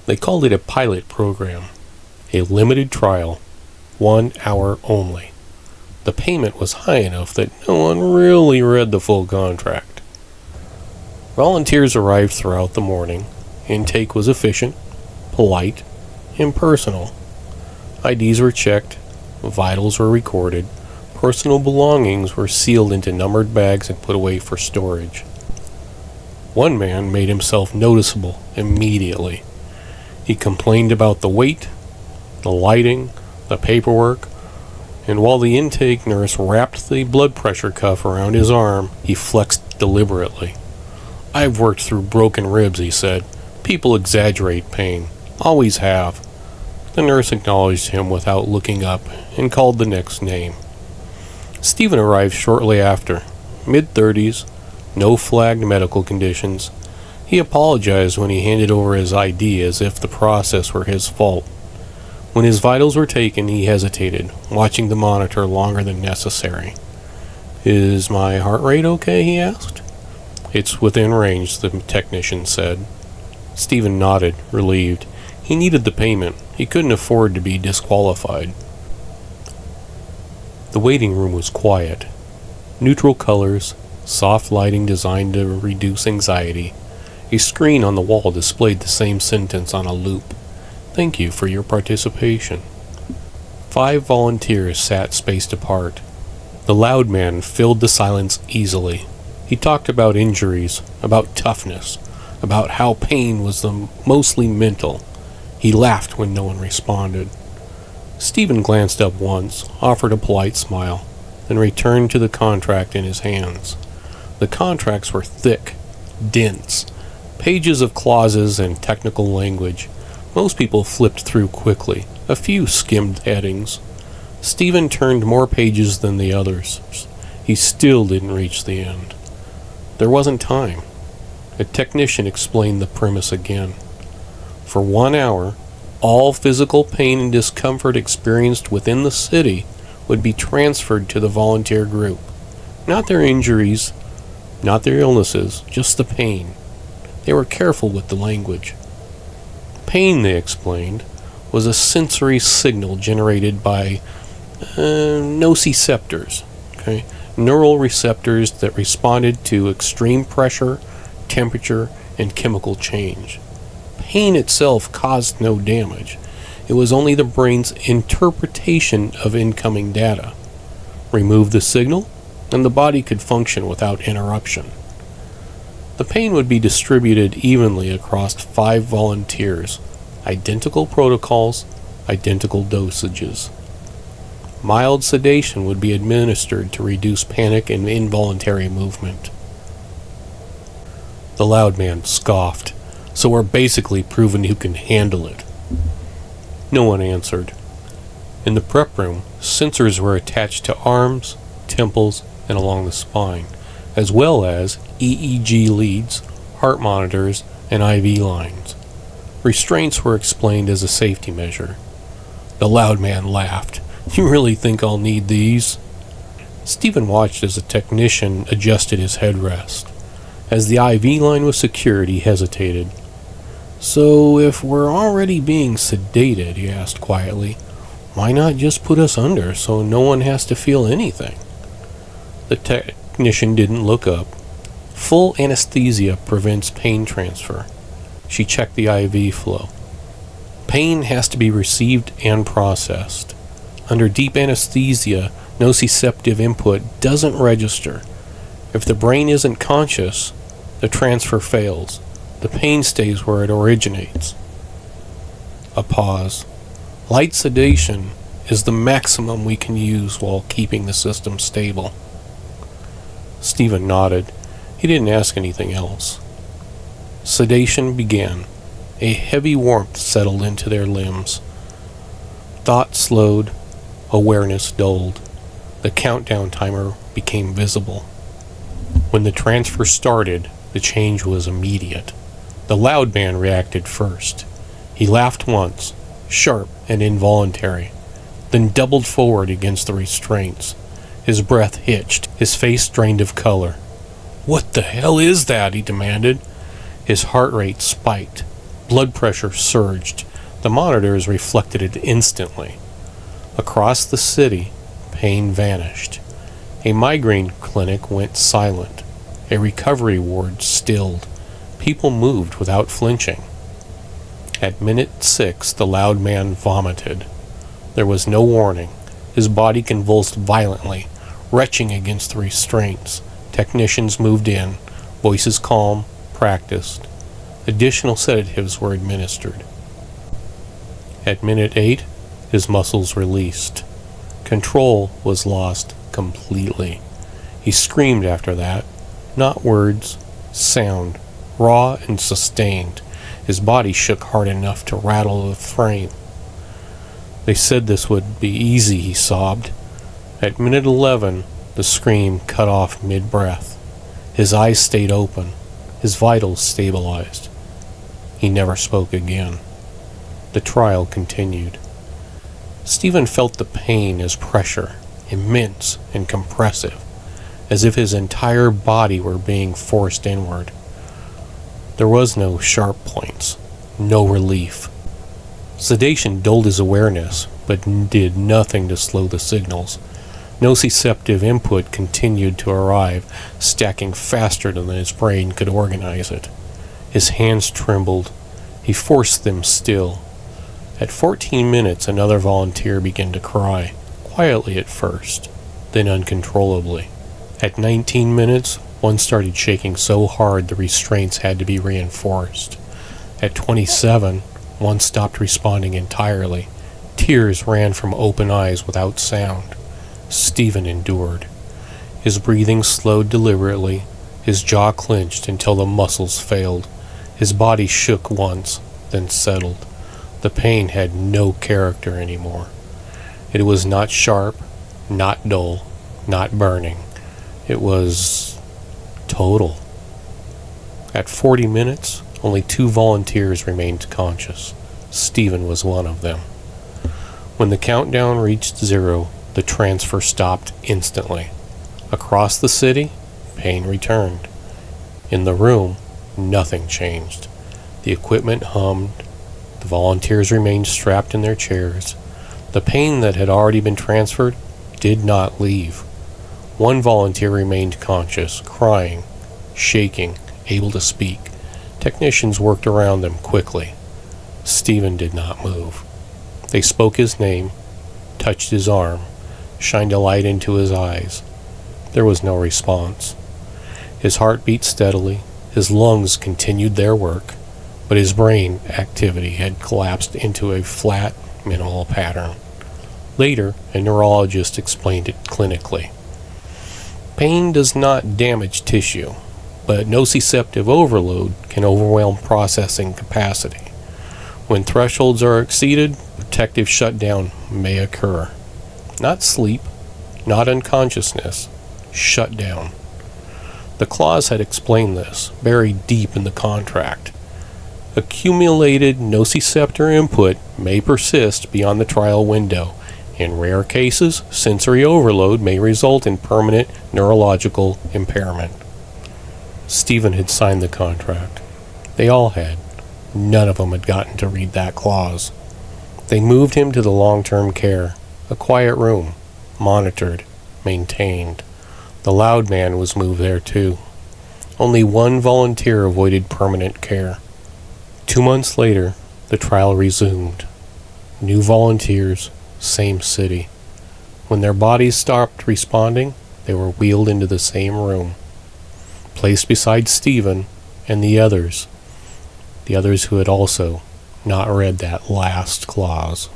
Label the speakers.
Speaker 1: They called it a pilot program, a limited trial, 1 hour only. The payment was high enough that no one really read the full contract. Volunteers arrived throughout the morning. Intake was efficient, polite, and personal. IDs were checked, vitals were recorded, personal belongings were sealed into numbered bags and put away for storage. One man made himself noticeable immediately. He complained about the wait, the lighting, the paperwork, and while the intake nurse wrapped the blood pressure cuff around his arm, he flexed deliberately. "I've worked through broken ribs," he said. "People exaggerate pain. Always have." The nurse acknowledged him without looking up and called the next name. Stephen arrived shortly after, mid-30s, no flagged medical conditions. He apologized when he handed over his ID as if the process were his fault. When his vitals were taken, he hesitated, watching the monitor longer than necessary. "Is my heart rate okay?" he asked. "It's within range," the technician said. Stephen nodded, relieved. He needed the payment. He couldn't afford to be disqualified. The waiting room was quiet. Neutral colors, soft lighting designed to reduce anxiety. A screen on the wall displayed the same sentence on a loop. "Thank you for your participation." 5 volunteers sat spaced apart. The loud man filled the silence easily. He talked about injuries, about toughness, about how pain was mostly mental. He laughed when no one responded. Stephen glanced up once, offered a polite smile, then returned to the contract in his hands. The contracts were thick, dense, pages of clauses and technical language. Most people flipped through quickly. A few skimmed headings. Stephen turned more pages than the others. He still didn't reach the end. There wasn't time. A technician explained the premise again. For 1 hour, all physical pain and discomfort experienced within the city would be transferred to the volunteer group. Not their injuries, not their illnesses, just the pain. They were careful with the language. Pain, they explained, was a sensory signal generated by nociceptors, neural receptors that responded to extreme pressure, temperature, and chemical change. Pain itself caused no damage. It was only the brain's interpretation of incoming data. Remove the signal, and the body could function without interruption. The pain would be distributed evenly across 5 volunteers. Identical protocols, identical dosages. Mild sedation would be administered to reduce panic and involuntary movement. The loud man scoffed. "So we're basically proving who can handle it." No one answered. In the prep room, sensors were attached to arms, temples, and along the spine, as well as EEG leads, heart monitors, and IV lines. Restraints were explained as a safety measure. The loud man laughed. "You really think I'll need these?" Stephen watched as the technician adjusted his headrest. As the IV line was secured, he hesitated. "So if we're already being sedated," he asked quietly, "why not just put us under so no one has to feel anything?" The technician didn't look up. Full anesthesia prevents pain transfer. She checked the IV flow. Pain has to be received and processed. Under deep anesthesia, nociceptive input doesn't register. If the brain isn't conscious, the transfer fails. The pain stays where it originates. A pause. Light sedation is the maximum we can use while keeping the system stable. Stephen nodded. He didn't ask anything else. Sedation began. A heavy warmth settled into their limbs. Thought slowed. Awareness dulled. The countdown timer became visible. When the transfer started, the change was immediate. The loud man reacted first. He laughed once, sharp and involuntary, then doubled forward against the restraints. His breath hitched, his face drained of color. "What the hell is that?" he demanded. His heart rate spiked. Blood pressure surged. The monitors reflected it instantly. Across the city, pain vanished. A migraine clinic went silent. A recovery ward stilled. People moved without flinching. At minute 6, the loud man vomited. There was no warning. His body convulsed violently, retching against the restraints. Technicians moved in, voices calm, practiced. Additional sedatives were administered. At minute 8, his muscles released. Control was lost completely. He screamed after that. Not words, sound, raw and sustained. His body shook hard enough to rattle the frame. They said this would be easy, he sobbed. At minute 11, the scream cut off mid-breath. His eyes stayed open. His vitals stabilized. He never spoke again. The trial continued. Stephen felt the pain as pressure, immense and compressive, as if his entire body were being forced inward. There was no sharp points, no relief. Sedation dulled his awareness, but did nothing to slow the signals. Nociceptive input continued to arrive, stacking faster than his brain could organize it. His hands trembled. He forced them still. At 14 minutes, another volunteer began to cry, quietly at first, then uncontrollably. At 19 minutes, one started shaking so hard the restraints had to be reinforced. At 27, one stopped responding entirely. Tears ran from open eyes without sound. Stephen endured. His breathing slowed deliberately. His jaw clenched until the muscles failed. His body shook once, then settled. The pain had no character anymore. It was not sharp, not dull, not burning. It was total. At 40 minutes, only 2 volunteers remained conscious. Stephen was one of them. When the countdown reached 0, the transfer stopped instantly. Across the city, pain returned. In the room, nothing changed. The equipment hummed. The volunteers remained strapped in their chairs. The pain that had already been transferred did not leave. One volunteer remained conscious, crying, shaking, able to speak. Technicians worked around them quickly. Stephen did not move. They spoke his name, touched his arm, shined a light into his eyes. There was no response. His heart beat steadily. His lungs continued their work, but his brain activity had collapsed into a flat, minimal pattern. Later, a neurologist explained it clinically. Pain does not damage tissue, but nociceptive overload can overwhelm processing capacity. When thresholds are exceeded, protective shutdown may occur. Not sleep, not unconsciousness, shutdown. The clause had explained this, buried deep in the contract. Accumulated nociceptor input may persist beyond the trial window. In rare cases, sensory overload may result in permanent neurological impairment. Stephen had signed the contract. They all had. None of them had gotten to read that clause. They moved him to the long-term care, a quiet room, monitored, maintained. The loud man was moved there too. Only one volunteer avoided permanent care. 2 months later, the trial resumed. New volunteers, same city. When their bodies stopped responding, they were wheeled into the same room, placed beside Stephen and the others who had also not read that last clause.